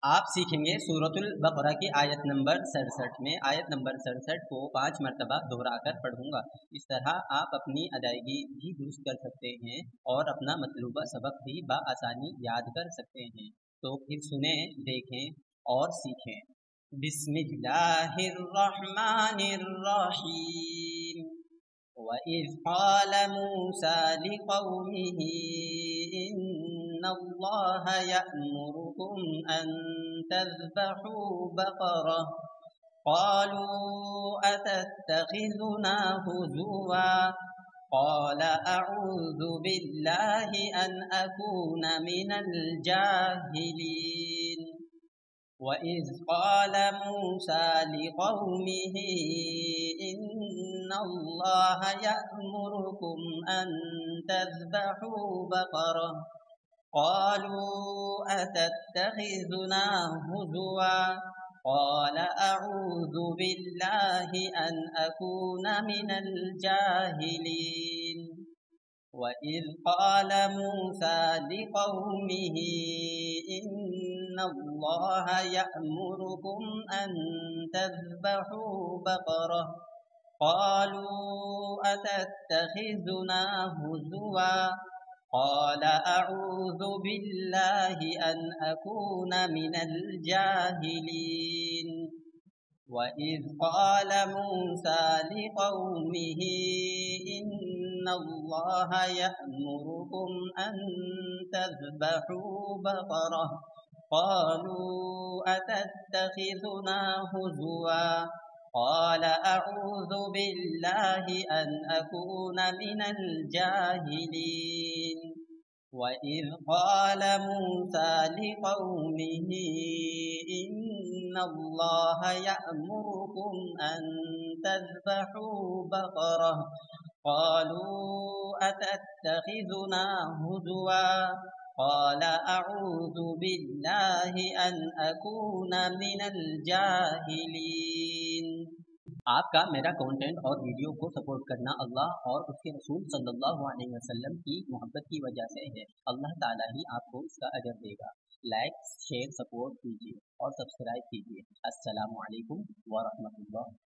آپ سیکھیں گے سورۃ البقرہ کی آیت نمبر 67 میں آیت نمبر 67 کو 5 مرتبہ دہرا کر پڑھوں گا۔ اس طرح آپ اپنی ادائیگی بھی درست کر سکتے ہیں اور اپنا مطلوبہ سبق بھی بآسانی یاد کر سکتے ہیں۔ تو پھر سنیں، دیکھیں اور سیکھیں۔ بسم اللہ الرحمن الرحیم۔ وَإِذْ قَالَ مُوسَىٰ لِقَوْمِهِ إِنَّ اللَّهَ يَأْمُرُكُمْ أَن تَذْبَحُوا بَقَرَةً قَالُوا أَتَتَّخِذُنَا هُزُوًا قَالَ أَعُوذُ بِاللَّهِ أَنْ أَكُونَ مِنَ الْجَاهِلِينَ وَإِذْ قَالَ مُوسَىٰ لِقَوْمِهِ إِنَّ اللَّهَ يَأْمُرُكُمْ أَن تَذْبَحُوا بَقَرَةً قَالُوا أَتَتَّخِذُنَا هُزُوًا قَالَ أَعُوذُ بِاللَّهِ أَنْ أَكُونَ مِنَ الْجَاهِلِينَ وَإِذْ قَالَ مُوسَىٰ لِقَوْمِهِ إِنَّ اللَّهَ يَأْمُرُكُمْ أَن تَذْبَحُوا بَقَرَةً قَالُوا أَتَتَّخِذُنَا هُزُوًا قَالَ أَعُوذُ بِاللَّهِ أَنْ أَكُونَ مِنَ الْجَاهِلِينَ وَإِذْ قَالَ مُوسَىٰ لِقَوْمِهِ إِنَّ اللَّهَ يَأْمُرُكُمْ أَن تَذْبَحُوا بَقَرَةً قَالُوا أَتَتَّخِذُنَا هُزُوًا قَالَ أَعُوذُ بِاللَّهِ أَنْ أَكُونَ مِنَ الْجَاهِلِينَ وَإِذْ قَالَ مُوسَىٰ لِقَوْمِهِ إِنَّ اللَّهَ يَأْمُرُكُمْ أَن تَذْبَحُوا بَقَرَةً قَالُوا أَتَتَّخِذُنَا هُزُوًا قَالَ أَعُوذُ بِاللَّهِ أَنْ أَكُونَ مِنَ الْجَاهِلِينَ۔ آپ کا میرا کانٹینٹ اور ویڈیو کو سپورٹ کرنا اللہ اور اس کے رسول صلی اللہ علیہ وسلم کی محبت کی وجہ سے ہے۔ اللہ تعالیٰ ہی آپ کو اس کا اجر دے گا۔ لائک، شیئر، سپورٹ کیجیے اور سبسکرائب کیجیے۔ السلام علیکم ورحمۃ اللہ۔